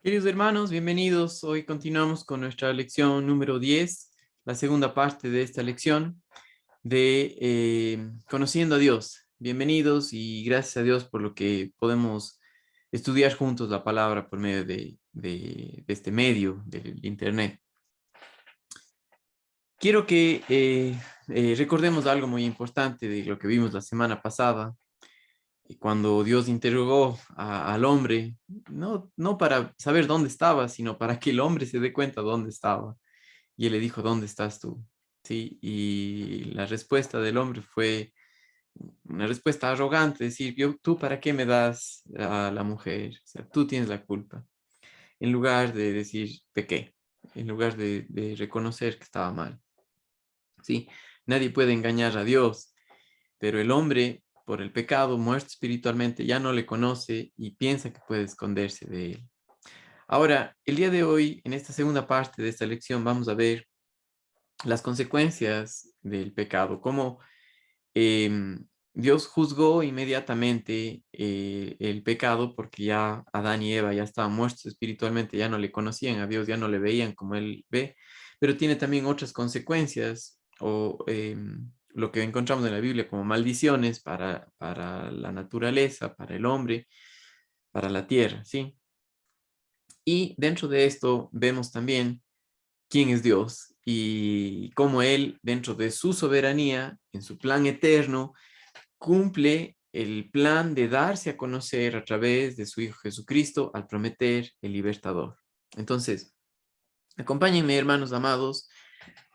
Queridos hermanos, bienvenidos. Hoy continuamos con nuestra lección número 10, la segunda parte de esta lección de Conociendo a Dios. Bienvenidos y gracias a Dios por lo que podemos estudiar juntos la palabra por medio de este medio, del Internet. Quiero que recordemos algo muy importante de lo que vimos la semana pasada, cuando Dios interrogó al hombre, no para saber dónde estaba, sino para que el hombre se dé cuenta dónde estaba. Y él le dijo, ¿dónde estás tú? Sí, y la respuesta del hombre fue una respuesta arrogante, decir, ¿tú para qué me das a la mujer? O sea, tú tienes la culpa. En lugar de decir, pequé, en lugar de reconocer que estaba mal. Sí, nadie puede engañar a Dios, pero el hombre, por el pecado, muerto espiritualmente, ya no le conoce y piensa que puede esconderse de él. Ahora, el día de hoy, en esta segunda parte de esta lección, vamos a ver las consecuencias del pecado, cómo Dios juzgó inmediatamente el pecado porque ya Adán y Eva ya estaban muertos espiritualmente, ya no le conocían a Dios, ya no le veían como Él ve, pero tiene también otras consecuencias o lo que encontramos en la Biblia como maldiciones para la naturaleza, para el hombre, para la tierra, ¿sí? Y dentro de esto vemos también quién es Dios y cómo Él, dentro de su soberanía, en su plan eterno, cumple el plan de darse a conocer a través de su Hijo Jesucristo al prometer el libertador. Entonces, acompáñenme, hermanos amados,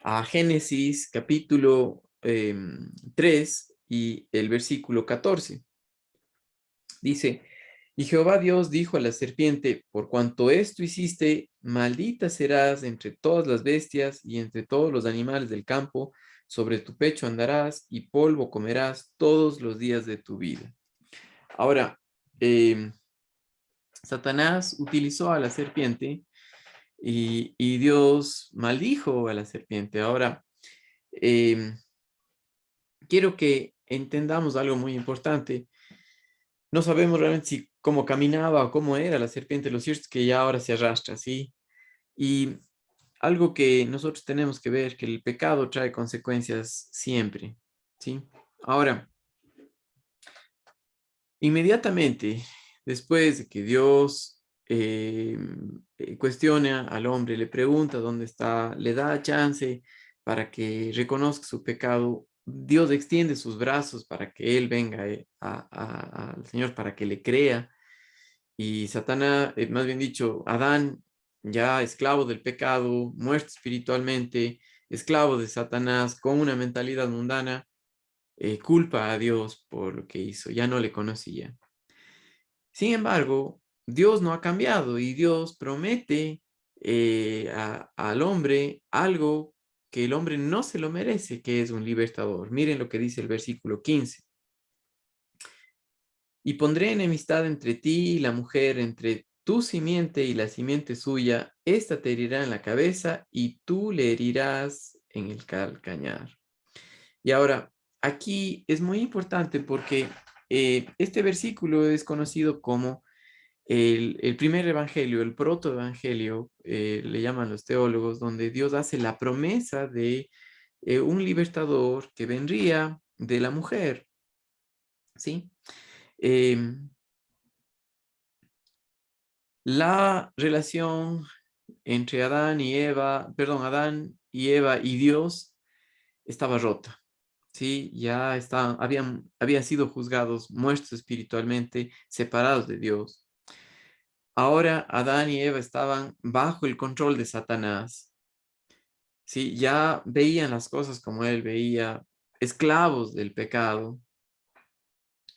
a Génesis capítulo 3 y el versículo 14. Dice, y Jehová Dios dijo a la serpiente, por cuanto esto hiciste, maldita serás entre todas las bestias y entre todos los animales del campo, sobre tu pecho andarás y polvo comerás todos los días de tu vida. Ahora, Satanás utilizó a la serpiente y Dios maldijo a la serpiente. Ahora, eh, quiero que entendamos algo muy importante. No sabemos realmente si cómo caminaba o cómo era la serpiente. Lo cierto es que ya ahora se arrastra, ¿sí? Y algo que nosotros tenemos que ver, que el pecado trae consecuencias siempre, ¿sí? Ahora, inmediatamente después de que Dios cuestiona al hombre, le pregunta dónde está, le da chance para que reconozca su pecado, Dios extiende sus brazos para que él venga al Señor, para que le crea. Y Satanás, más bien dicho, Adán, ya esclavo del pecado, muerto espiritualmente, esclavo de Satanás, con una mentalidad mundana, culpa a Dios por lo que hizo, ya no le conocía. Sin embargo, Dios no ha cambiado y Dios promete al hombre algo que el hombre no se lo merece, que es un libertador. Miren lo que dice el versículo 15. Y pondré enemistad entre ti y la mujer, entre tu simiente y la simiente suya. Esta te herirá en la cabeza y tú le herirás en el calcañar. Y ahora, aquí es muy importante porque este versículo es conocido como el primer evangelio, el protoevangelio, le llaman los teólogos, donde Dios hace la promesa de un libertador que vendría de la mujer, ¿sí? Em, la relación entre Adán y Eva y Dios estaba rota, ¿sí? Ya habían sido juzgados, muertos espiritualmente, separados de Dios. Ahora Adán y Eva estaban bajo el control de Satanás, ¿sí? Ya veían las cosas como él veía, esclavos del pecado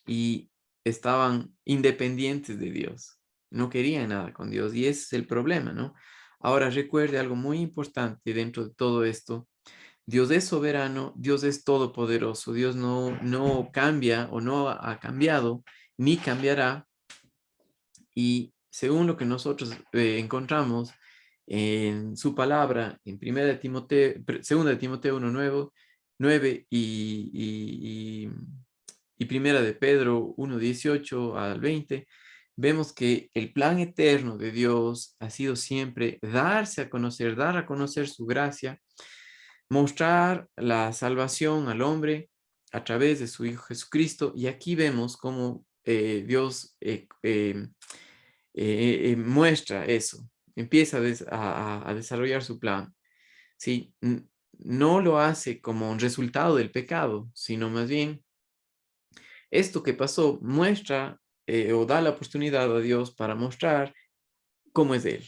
y estaban independientes de Dios. No querían nada con Dios y ese es el problema, ¿no? Ahora recuerde algo muy importante dentro de todo esto. Dios es soberano, Dios es todopoderoso, Dios no cambia o no ha cambiado ni cambiará. Y según lo que nosotros encontramos en su palabra, en segunda de Timoteo 1:9 9 y primera de Pedro 1:18 al 20, vemos que el plan eterno de Dios ha sido siempre darse a conocer, dar a conocer su gracia, mostrar la salvación al hombre a través de su Hijo Jesucristo. Y aquí vemos cómo Dios muestra eso, empieza a desarrollar su plan. ¿Sí? No lo hace como un resultado del pecado, sino más bien esto que pasó muestra o da la oportunidad a Dios para mostrar cómo es Él,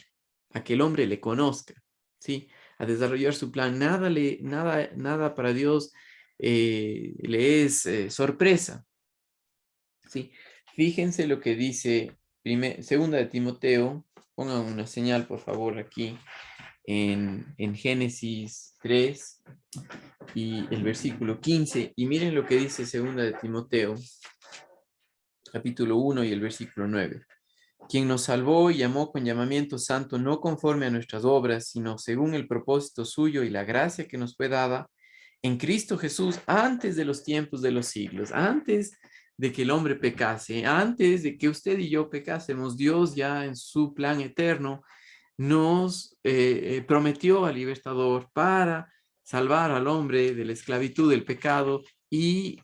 a que el hombre le conozca, ¿sí? A desarrollar su plan. Nada para Dios le es sorpresa, ¿sí? Fíjense lo que dice segunda de Timoteo, pongan una señal por favor aquí en Génesis 3 y el versículo 15, y miren lo que dice segunda de Timoteo, capítulo 1 y el versículo 9. Quien nos salvó y llamó con llamamiento santo, no conforme a nuestras obras, sino según el propósito suyo y la gracia que nos fue dada en Cristo Jesús antes de los tiempos de los siglos, antes de que el hombre pecase, antes de que usted y yo pecásemos. Dios ya en su plan eterno nos prometió al libertador para salvar al hombre de la esclavitud del pecado y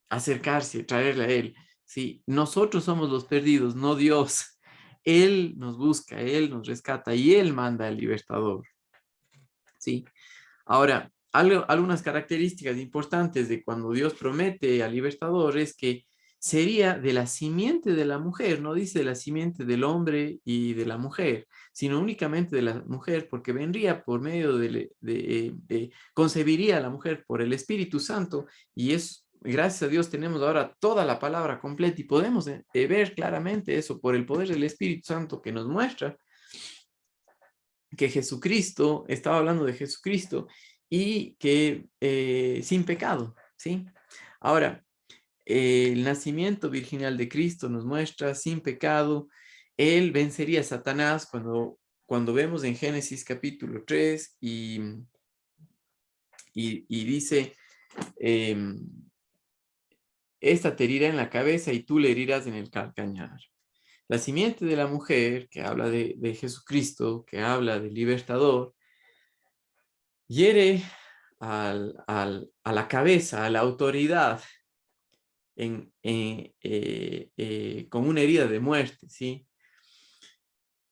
acercarse, traerle a él. Sí, nosotros somos los perdidos, no Dios. Él nos busca, Él nos rescata y Él manda al libertador. Sí. Ahora, algunas características importantes de cuando Dios promete al libertador es que sería de la simiente de la mujer, no dice de la simiente del hombre y de la mujer, sino únicamente de la mujer, porque vendría por medio concebiría a la mujer por el Espíritu Santo, y es, gracias a Dios tenemos ahora toda la palabra completa y podemos ver claramente eso por el poder del Espíritu Santo que nos muestra que Jesucristo, estaba hablando de Jesucristo, y que sin pecado, ¿sí? Ahora, el nacimiento virginal de Cristo nos muestra sin pecado. Él vencería a Satanás cuando vemos en Génesis capítulo 3 y dice, eh, esta te herirá en la cabeza y tú le herirás en el calcañar. La simiente de la mujer, que habla de Jesucristo, que habla del libertador, hiere a la cabeza, a la autoridad, con una herida de muerte, ¿sí?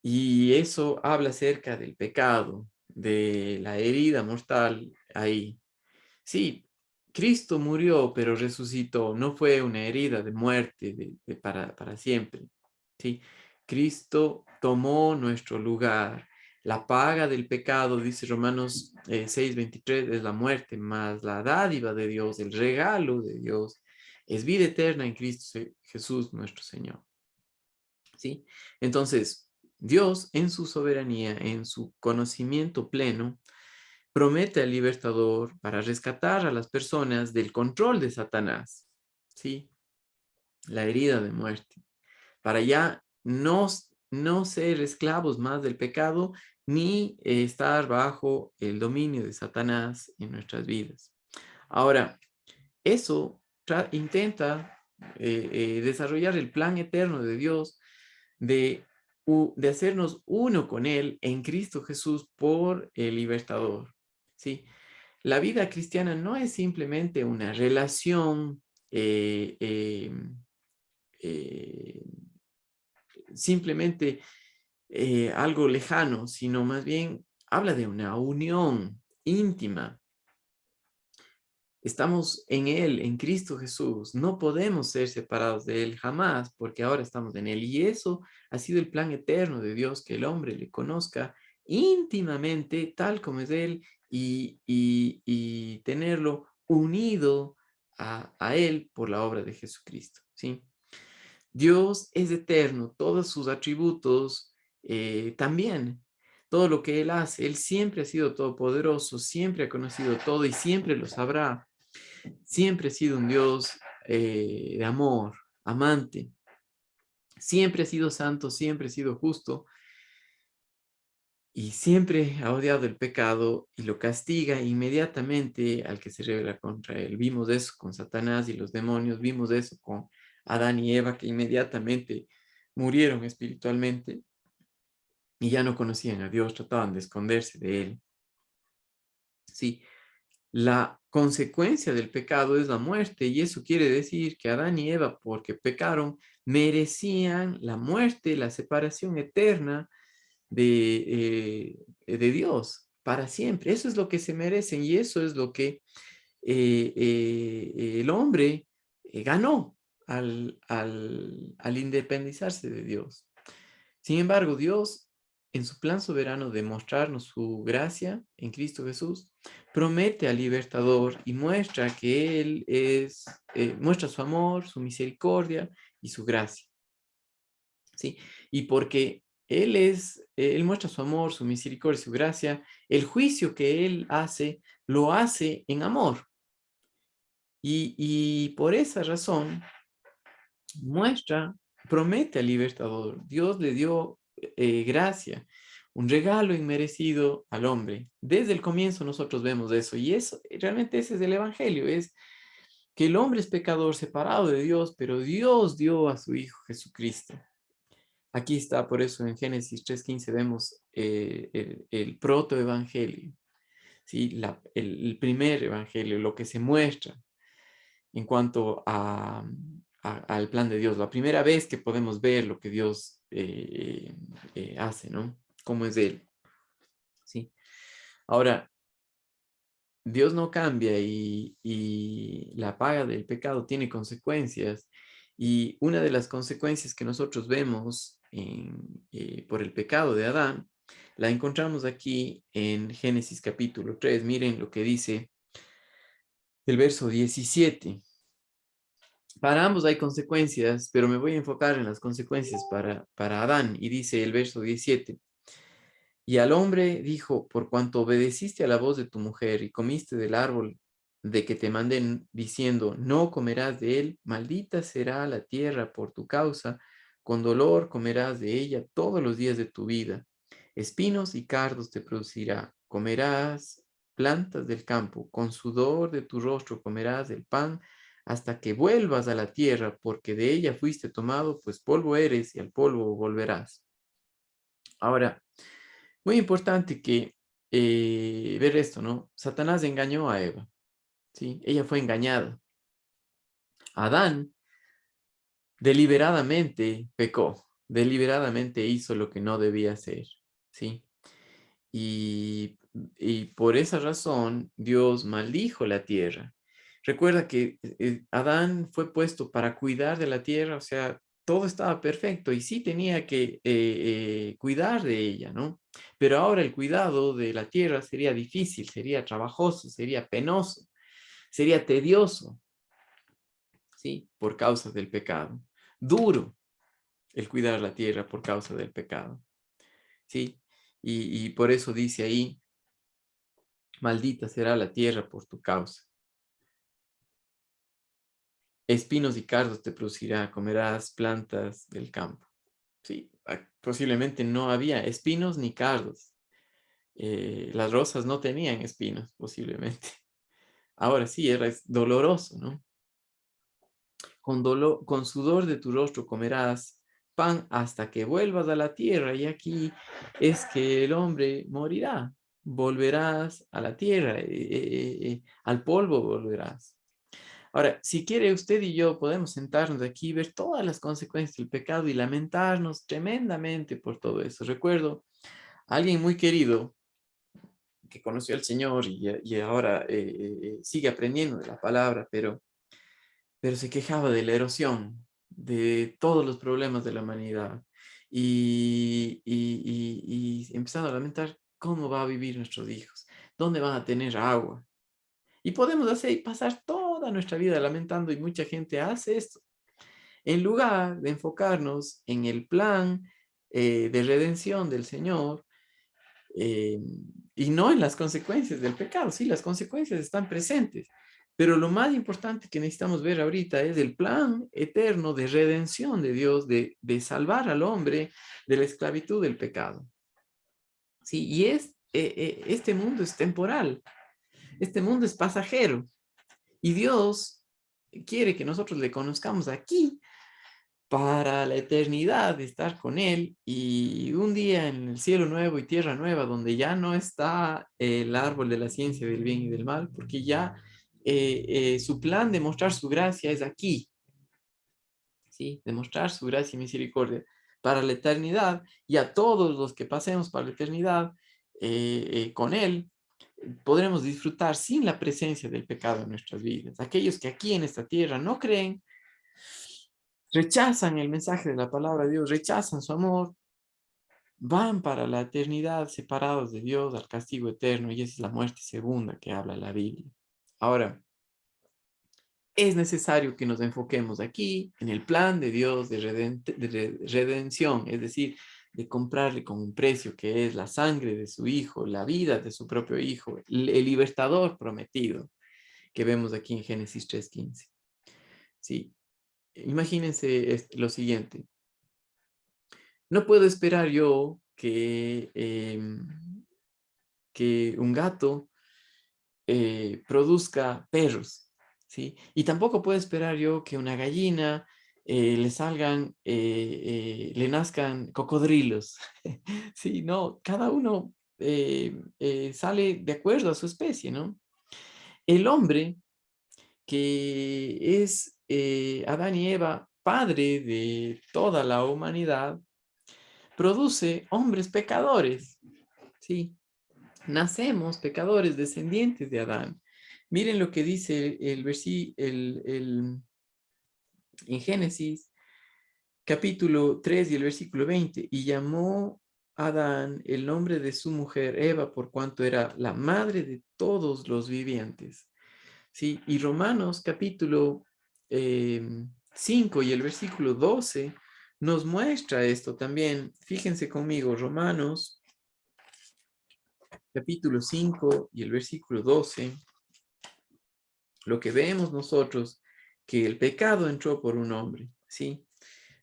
Y eso habla acerca del pecado, de la herida mortal ahí. Sí, Cristo murió, pero resucitó. No fue una herida de muerte para siempre. ¿Sí? Cristo tomó nuestro lugar. La paga del pecado, dice Romanos 6:23, es la muerte, más la dádiva de Dios, el regalo de Dios, es vida eterna en Cristo Jesús nuestro Señor. ¿Sí? Entonces, Dios en su soberanía, en su conocimiento pleno, promete al libertador para rescatar a las personas del control de Satanás, ¿sí? La herida de muerte, para ya no ser esclavos más del pecado, ni estar bajo el dominio de Satanás en nuestras vidas. Ahora, eso intenta desarrollar el plan eterno de Dios de hacernos uno con Él en Cristo Jesús por el libertador, ¿sí? La vida cristiana no es simplemente una relación eh, eh, eh, simplemente algo lejano, sino más bien habla de una unión íntima. Estamos en Él, en Cristo Jesús. No podemos ser separados de Él jamás, porque ahora estamos en Él. Y eso ha sido el plan eterno de Dios, que el hombre le conozca íntimamente, tal como es Él, y tenerlo unido a Él por la obra de Jesucristo, ¿sí? Dios es eterno, todos sus atributos también. Todo lo que Él hace, Él siempre ha sido todopoderoso, siempre ha conocido todo y siempre lo sabrá. Siempre ha sido un Dios de amor, amante. Siempre ha sido santo, siempre ha sido justo y siempre ha odiado el pecado y lo castiga inmediatamente al que se rebela contra él. Vimos eso con Satanás y los demonios, vimos eso con Adán y Eva, que inmediatamente murieron espiritualmente y ya no conocían a Dios, trataban de esconderse de Él. Sí, la consecuencia del pecado es la muerte y eso quiere decir que Adán y Eva, porque pecaron, merecían la muerte, la separación eterna de Dios para siempre. Eso es lo que se merecen y eso es lo que el hombre ganó al independizarse de Dios. Sin embargo, Dios, en su plan soberano de mostrarnos su gracia en Cristo Jesús, promete al libertador y muestra que Él muestra su amor, su misericordia y su gracia. ¿Sí? Y porque Él muestra su amor, su misericordia y su gracia, el juicio que Él hace, lo hace en amor. Y por esa razón, muestra, promete al libertador. Dios le dio gracia, un regalo inmerecido al hombre. Desde el comienzo nosotros vemos eso y eso, realmente ese es el evangelio, es que el hombre es pecador separado de Dios, pero Dios dio a su Hijo Jesucristo. Aquí está, por eso en Génesis 3:15 vemos el protoevangelio, ¿sí? El primer evangelio, lo que se muestra en cuanto al plan de Dios, la primera vez que podemos ver lo que Dios hace, ¿no? Cómo es Él, ¿sí? Ahora, Dios no cambia y la paga del pecado tiene consecuencias. Y una de las consecuencias que nosotros vemos por el pecado de Adán, la encontramos aquí en Génesis capítulo 3. Miren lo que dice el verso 17. Para ambos hay consecuencias, pero me voy a enfocar en las consecuencias para Adán. Y dice el verso 17. Y al hombre dijo, por cuanto obedeciste a la voz de tu mujer y comiste del árbol de que te mandé diciendo, no comerás de él, maldita será la tierra por tu causa, con dolor comerás de ella todos los días de tu vida. Espinos y cardos te producirá, comerás plantas del campo, con sudor de tu rostro comerás el pan hasta que vuelvas a la tierra, porque de ella fuiste tomado, pues polvo eres y al polvo volverás. Ahora, muy importante que ver esto, ¿no? Satanás engañó a Eva, ¿sí? Ella fue engañada. Adán deliberadamente pecó, deliberadamente hizo lo que no debía hacer, ¿sí? Y, y por esa razón Dios maldijo la tierra. Recuerda que Adán fue puesto para cuidar de la tierra, o sea, todo estaba perfecto y sí tenía que cuidar de ella, ¿no? Pero ahora el cuidado de la tierra sería difícil, sería trabajoso, sería penoso, sería tedioso, ¿sí? Por causa del pecado. Duro el cuidar la tierra por causa del pecado, ¿sí? Y por eso dice ahí, maldita será la tierra por tu causa. Espinos y cardos te producirá, comerás plantas del campo. Sí, posiblemente no había espinos ni cardos. Las rosas no tenían espinos, posiblemente. Ahora sí, es doloroso, ¿no? Con sudor de tu rostro comerás pan hasta que vuelvas a la tierra, y aquí es que el hombre morirá. Volverás a la tierra, al polvo volverás. Ahora, si quiere usted y yo podemos sentarnos aquí y ver todas las consecuencias del pecado y lamentarnos tremendamente por todo eso. Recuerdo a alguien muy querido que conoció al Señor y ahora sigue aprendiendo de la palabra, pero se quejaba de la erosión, de todos los problemas de la humanidad y empezando a lamentar cómo va a vivir nuestros hijos, dónde van a tener agua. Y podemos hacer pasar toda nuestra vida lamentando y mucha gente hace esto. En lugar de enfocarnos en el plan de redención del Señor eh, y no en las consecuencias del pecado. Sí, las consecuencias están presentes, pero lo más importante que necesitamos ver ahorita es el plan eterno de redención de Dios, de salvar al hombre de la esclavitud del pecado. Sí, y este mundo es temporal, este mundo es pasajero y Dios quiere que nosotros le conozcamos aquí para la eternidad de estar con Él y un día en el cielo nuevo y tierra nueva, donde ya no está el árbol de la ciencia del bien y del mal, porque ya su plan de mostrar su gracia es aquí, ¿sí? De mostrar su gracia y misericordia para la eternidad y a todos los que pasemos para la eternidad con Él, podremos disfrutar sin la presencia del pecado en nuestras vidas. Aquellos que aquí en esta tierra no creen, rechazan el mensaje de la palabra de Dios, rechazan su amor, van para la eternidad separados de Dios al castigo eterno, y esa es la muerte segunda que habla la Biblia. Ahora, es necesario que nos enfoquemos aquí en el plan de Dios de redención, es decir, de comprarle con un precio que es la sangre de su Hijo, la vida de su propio Hijo, el libertador prometido que vemos aquí en Génesis 3:15. Sí, imagínense lo siguiente. No puedo esperar yo que un gato produzca perros, ¿sí? Y tampoco puedo esperar yo que una gallina le nazcan cocodrilos, ¿sí? No, cada uno sale de acuerdo a su especie, ¿no? El hombre, que es Adán y Eva, padre de toda la humanidad, produce hombres pecadores, ¿sí? Nacemos pecadores, descendientes de Adán. Miren lo que dice en Génesis, capítulo 3 y el versículo 20. Y llamó Adán el nombre de su mujer Eva, por cuanto era la madre de todos los vivientes. ¿Sí? Y Romanos, capítulo 5 y el versículo 12 nos muestra esto también. Fíjense conmigo, Romanos capítulo 5 y el versículo 12, lo que vemos nosotros, que el pecado entró por un hombre, ¿sí?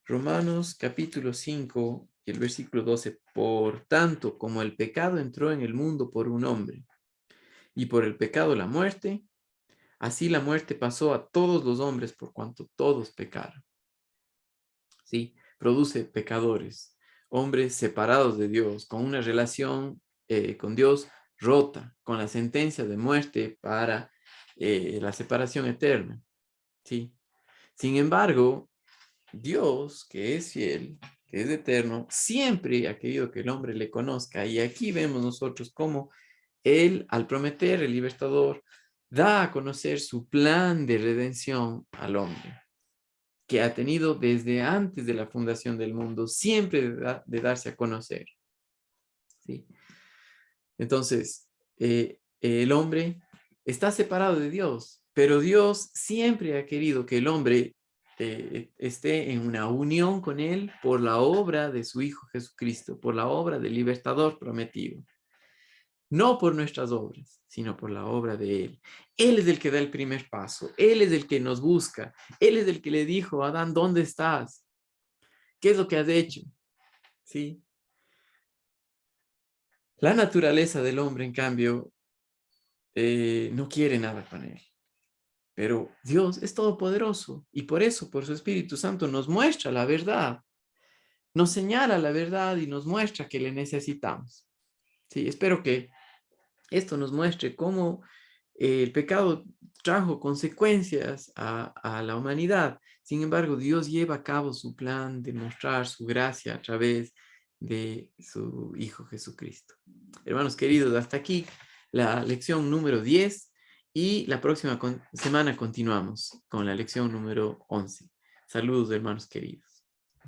Romanos capítulo 5 y el versículo 12, por tanto, como el pecado entró en el mundo por un hombre, y por el pecado la muerte, así la muerte pasó a todos los hombres por cuanto todos pecaron, ¿sí? Produce pecadores, hombres separados de Dios, con una relación con Dios rota, con la sentencia de muerte para la separación eterna, ¿sí? Sin embargo, Dios, que es fiel, que es eterno, siempre ha querido que el hombre le conozca. Y aquí vemos nosotros cómo Él, al prometer el libertador, da a conocer su plan de redención al hombre, que ha tenido desde antes de la fundación del mundo, siempre de darse a conocer, ¿sí? Entonces, el hombre está separado de Dios, pero Dios siempre ha querido que el hombre esté en una unión con Él por la obra de su Hijo Jesucristo, por la obra del libertador prometido. No por nuestras obras, sino por la obra de Él. Él es el que da el primer paso. Él es el que nos busca. Él es el que le dijo a Adán, ¿dónde estás? ¿Qué es lo que has hecho? ¿Sí? La naturaleza del hombre, en cambio, no quiere nada con Él. Pero Dios es todopoderoso y por eso, por su Espíritu Santo, nos muestra la verdad, nos señala la verdad y nos muestra que le necesitamos. Sí, espero que esto nos muestre cómo el pecado trajo consecuencias a la humanidad. Sin embargo, Dios lleva a cabo su plan de mostrar su gracia a través de su Hijo Jesucristo. Hermanos queridos, hasta aquí la lección número 10 y la próxima semana continuamos con la lección número 11. Saludos, hermanos queridos.